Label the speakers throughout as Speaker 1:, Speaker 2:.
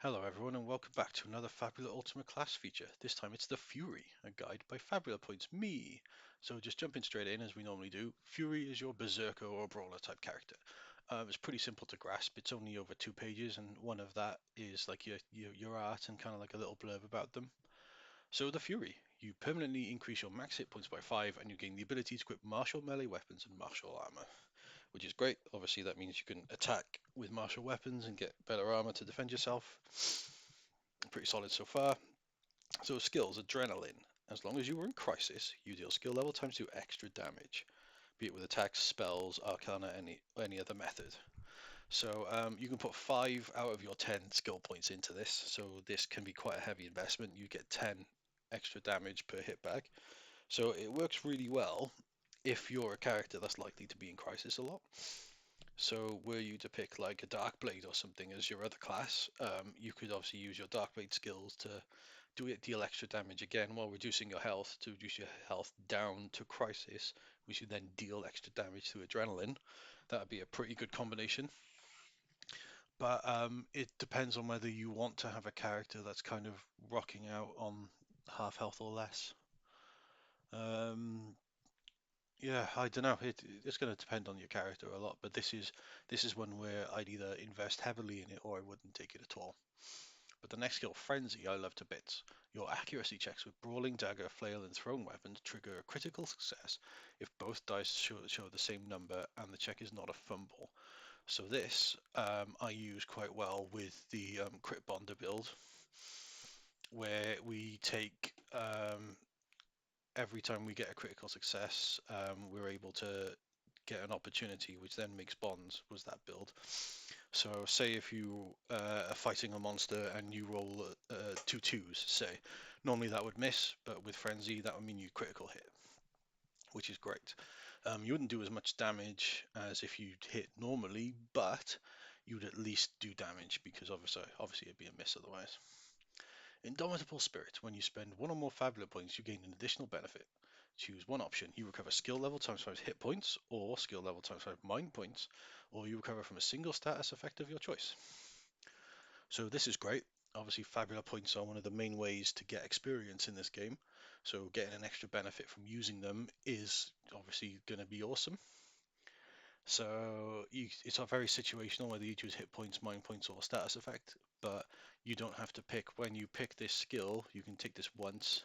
Speaker 1: Hello everyone and welcome back to another Fabula Ultima class feature. This time it's the Fury, a guide by Fabula Points me. So just jumping straight in as we normally do. Fury is your Berzerker or Brawler type character. It's pretty simple to grasp. It's only over 2 pages and one of that is like your art and kind of like a little blurb about them. So the Fury, you permanently increase your max hit points by 5 and you gain the ability to equip martial melee weapons and martial armor, which is great. Obviously, that means you can attack with martial weapons and get better armor to defend yourself. Pretty solid so far. So skills, Adrenaline. As long as you are in Crisis, you deal skill level times 2 extra damage, be it with attacks, spells, arcana, any other method. So you can put 5 out of your 10 skill points into this. So this can be quite a heavy investment. You get 10 extra damage per hit back. So it works really well if you're a character that's likely to be in Crisis a lot. So were you to pick like a Dark Blade or something as your other class, you could obviously use your Dark Blade skills to deal extra damage again while reducing your health to reduce your health down to Crisis, which would then deal extra damage to Adrenaline. That would be a pretty good combination. But it depends on whether you want to have a character that's kind of rocking out on half health or less. Um, Yeah, I don't know. It's going to depend on your character a lot, but this is one where I'd either invest heavily in it or I wouldn't take it at all. But the next skill, Frenzy, I love to bits. Your accuracy checks with Brawling, Dagger, Flail, and Thrown weapons trigger a critical success if both dice show the same number and the check is not a fumble. So this I use quite well with the Crit Bonder build, where we take every time we get a critical success, we're able to get an opportunity, which then makes bonds, was that build. So say if you are fighting a monster and you roll two twos, say, normally that would miss, but with Frenzy, that would mean you critical hit, which is great. You wouldn't do as much damage as if you'd hit normally, but you'd at least do damage because obviously it'd be a miss otherwise. Indomitable Spirit. When you spend one or more Fabula points, you gain an additional benefit. Choose one option. You recover skill level times 5 hit points, or skill level times 5 mind points, or you recover from a single status effect of your choice. So this is great. Obviously, Fabula points are one of the main ways to get experience in this game. So getting an extra benefit from using them is obviously going to be awesome. So it's not very situational whether you choose hit points, mind points, or status effect, but you don't have to pick. When you pick this skill, you can take this once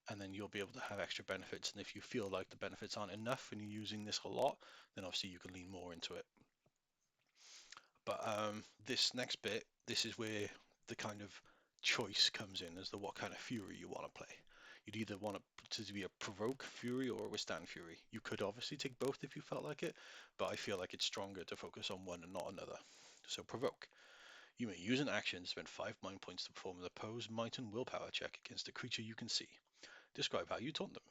Speaker 1: and then you'll be able to have extra benefits. And if you feel like the benefits aren't enough and you're using this a lot, then obviously you can lean more into it. But this next bit, this is where the kind of choice comes in as to what kind of Fury you want to play. You'd either want to be a Provoke Fury or a Withstand Fury. You could obviously take both if you felt like it, but I feel like it's stronger to focus on one and not another. So Provoke. You may use an action to spend 5 mind points to perform an opposed might and willpower check against a creature you can see. Describe how you taunt them.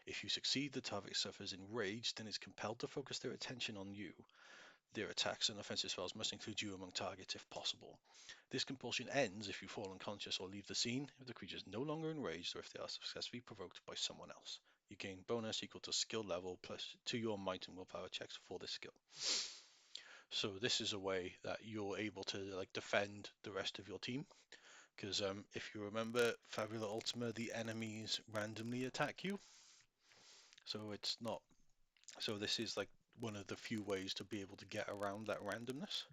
Speaker 1: If you succeed, the target suffers enraged and is compelled to focus their attention on you. Their attacks and offensive spells must include you among targets if possible. This compulsion ends if you fall unconscious or leave the scene, if the creature is no longer enraged, or if they are successfully provoked by someone else. You gain bonus equal to skill level plus to your might and willpower checks for this skill. So this is a way that you're able to like defend the rest of your team. Because if you remember Fabula Ultima, the enemies randomly attack you. So it's not. So this is like one of the few ways to be able to get around that randomness.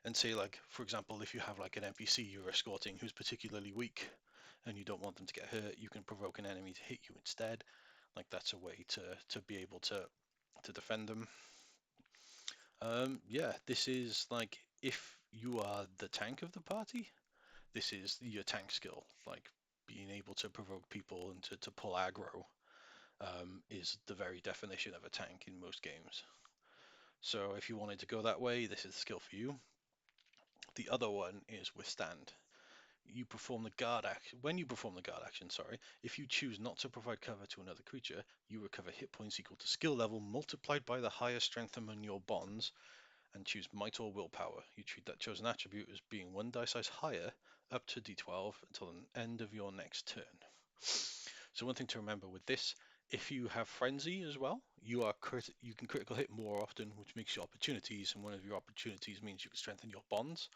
Speaker 1: And say like, for example, if you have like an NPC you're escorting who's particularly weak and you don't want them to get hurt, you can provoke an enemy to hit you instead. Like that's a way to be able to defend them. Yeah, this is like if you are the tank of the party, this is your tank skill. Like being able to provoke people and to pull aggro is the very definition of a tank in most games. So if you wanted to go that way, this is the skill for you. The other one is withstand. You perform the guard action. When you perform the guard action, sorry, if you choose not to provide cover to another creature, you recover hit points equal to skill level multiplied by the higher strength among your bonds, and choose might or willpower. You treat that chosen attribute as being one die size higher up to d12 until the end of your next turn. So one thing to remember with this, if you have frenzy as well, you can critical hit more often, which makes you opportunities, and one of your opportunities means you can strengthen your bonds.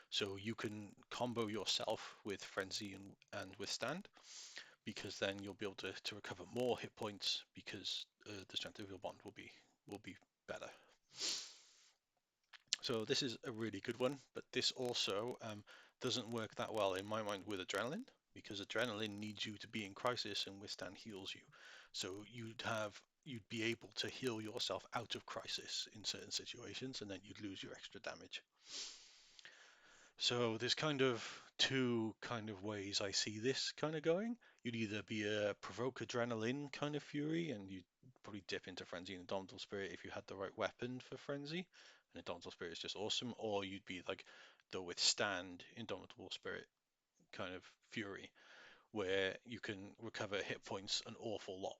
Speaker 1: So you can combo yourself with Frenzy and Withstand, because then you'll be able to recover more hit points because the strength of your bond will be better. So this is a really good one, but this also doesn't work that well in my mind with Adrenaline, because Adrenaline needs you to be in Crisis and Withstand heals you. So you'd be able to heal yourself out of Crisis in certain situations, and then you'd lose your extra damage. So there's kind of two kind of ways I see this kind of going. You'd either be a Provoke Adrenaline kind of Fury, and you'd probably dip into Frenzy and Indomitable Spirit if you had the right weapon for Frenzy, and Indomitable Spirit is just awesome. Or you'd be like the Withstand Indomitable Spirit kind of Fury, where you can recover hit points an awful lot.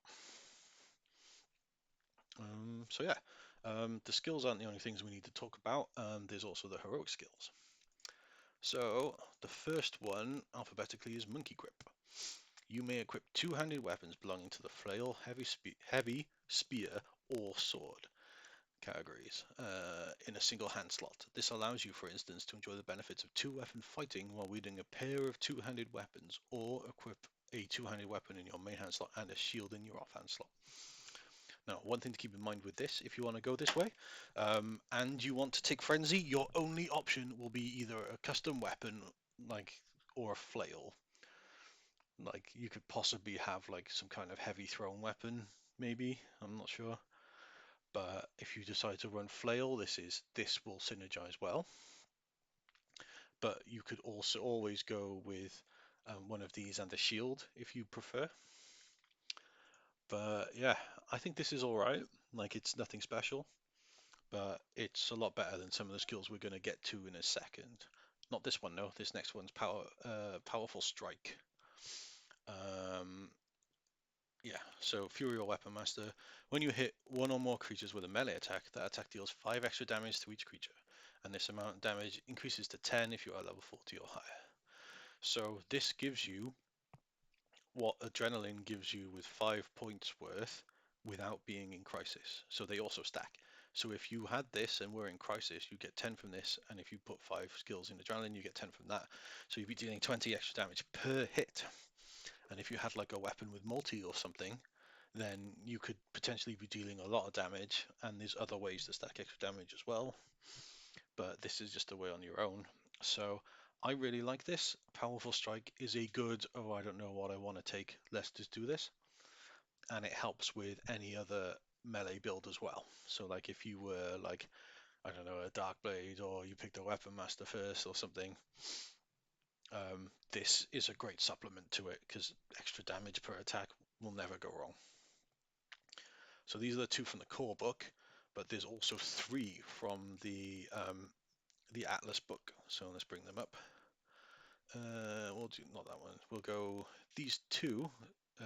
Speaker 1: So yeah, the skills aren't the only things we need to talk about. There's also the heroic skills. So the first one alphabetically is Monkey Grip. You may equip two-handed weapons belonging to the flail, heavy, spear, or sword categories in a single hand slot. This allows you, for instance, to enjoy the benefits of two-weapon fighting while wielding a pair of two-handed weapons, or equip a two-handed weapon in your main hand slot and a shield in your offhand slot. Now, one thing to keep in mind with this, if you want to go this way, and you want to take Frenzy, your only option will be either a custom weapon, like, or a flail. Like, you could possibly have, like, some kind of heavy thrown weapon, maybe, I'm not sure. But if you decide to run flail, this will synergize well. But you could also always go with one of these and a shield if you prefer. But yeah, I think this is all right. Like, it's nothing special, but it's a lot better than some of the skills we're going to get to in a second. Not this one, no. This next one's powerful strike. Yeah, so Fury or Weapon Master. When you hit one or more creatures with a melee attack, that attack deals 5 extra damage to each creature, and this amount of damage increases to 10 if you are level 40 or higher. So this gives you what Adrenaline gives you with 5 points worth without being in Crisis. So they also stack. So if you had this and were in Crisis, you get 10 from this, and if you put 5 skills in Adrenaline, you get 10 from that. So you'd be dealing 20 extra damage per hit. And if you had like a weapon with multi or something, then you could potentially be dealing a lot of damage, and there's other ways to stack extra damage as well. But this is just a way on your own. So I really like this. Powerful Strike is a good, oh, I don't know what I want to take, let's just do this. And it helps with any other melee build as well. So like if you were like, I don't know, a Dark Blade, or you picked a Weapon Master first or something, this is a great supplement to it because extra damage per attack will never go wrong. So these are the 2 from the core book, but there's also 3 from the Atlas book. So let's bring them up. We'll do not that one. We'll go these 2,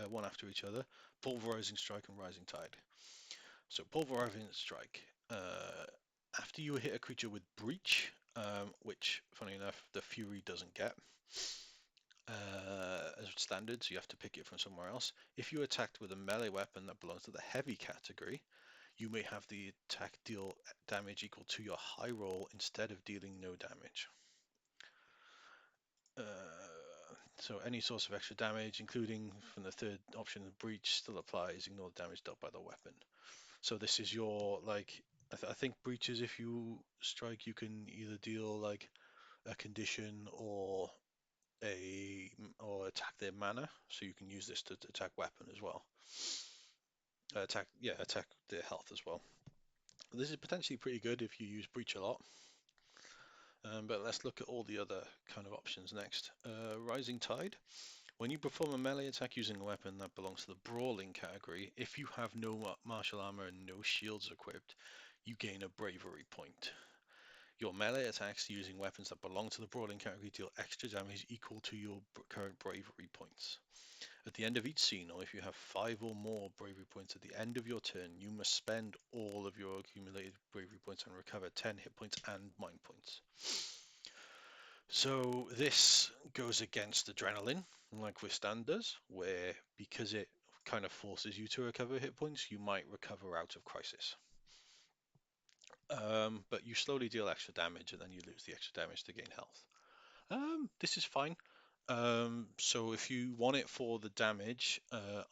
Speaker 1: one after each other: Pulverizing Strike and Rising Tide. So Pulverizing Strike. After you hit a creature with Breach, which, funny enough, the Fury doesn't get as standard, so you have to pick it from somewhere else. If you attacked with a melee weapon that belongs to the heavy category, you may have the attack deal damage equal to your high roll instead of dealing no damage. So any source of extra damage, including from the third option of breach, still applies. Ignore the damage dealt by the weapon. So this is your, like, I think breaches, if you strike, you can either deal like a condition or attack their mana. So you can use this to attack weapon as well. Attack their health as well. This is potentially pretty good if you use breach a lot. But let's look at all the other kind of options next. Rising Tide. When you perform a melee attack using a weapon that belongs to the brawling category, if you have no martial armor and no shields equipped, you gain a bravery point. Your melee attacks using weapons that belong to the brawling category deal extra damage equal to your current bravery points. At the end of each scene, or if you have 5 or more bravery points at the end of your turn, you must spend all of your accumulated bravery points and recover 10 hit points and mind points. So this goes against Adrenaline, like Withstand does, where because it kind of forces you to recover hit points, you might recover out of Crisis. But you slowly deal extra damage, and then you lose the extra damage to gain health. This is fine. So if you want it for the damage,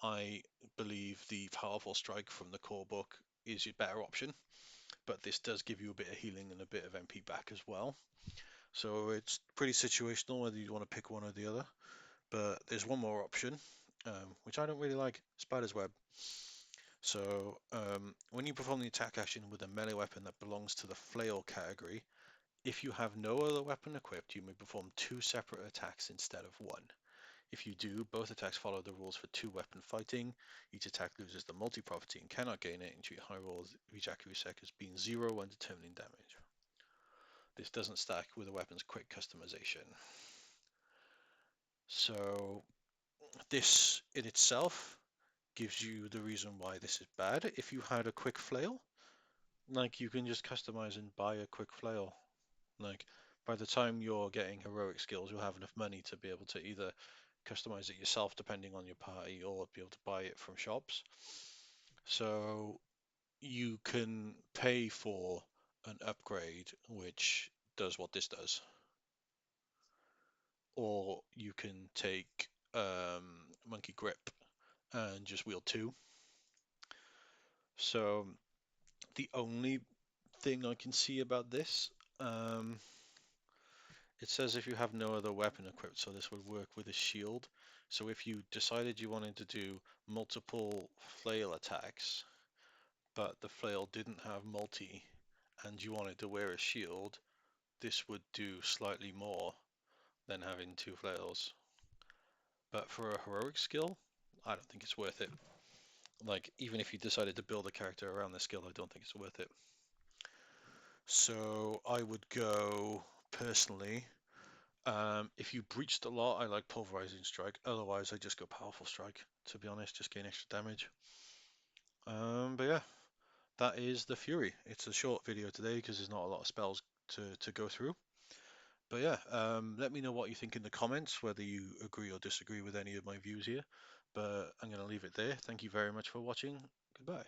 Speaker 1: I believe the Powerful Strike from the core book is your better option, but this does give you a bit of healing and a bit of MP back as well. So it's pretty situational whether you want to pick one or the other. But there's one more option, which I don't really like, Spider's Web. So when you perform the attack action with a melee weapon that belongs to the flail category, if you have no other weapon equipped, you may perform two separate attacks instead of one. If you do, both attacks follow the rules for two-weapon fighting. Each attack loses the multi-property and cannot gain it, and treat high rolls of each accuracy check as being zero when determining damage. This doesn't stack with the weapon's quick customization. So this in itself gives you the reason why this is bad. If you had a quick flail, like you can just customize and buy a quick flail. Like by the time you're getting heroic skills, you'll have enough money to be able to either customize it yourself depending on your party or be able to buy it from shops. So you can pay for an upgrade which does what this does, or you can take Monkey Grip and just wield two. So the only thing I can see about this, it says if you have no other weapon equipped, so this would work with a shield. So if you decided you wanted to do multiple flail attacks, but the flail didn't have multi, and you wanted to wear a shield, this would do slightly more than having two flails. But for a heroic skill, I don't think it's worth it. Like, even if you decided to build a character around the skill, I don't think it's worth it. So I would go, personally, if you breached a lot, I like Pulverizing Strike. Otherwise, I just go Powerful Strike, to be honest, just gain extra damage. But yeah, that is the Fury. It's a short video today because there's not a lot of spells to go through. But yeah, let me know what you think in the comments, whether you agree or disagree with any of my views here. But I'm going to leave it there. Thank you very much for watching. Goodbye.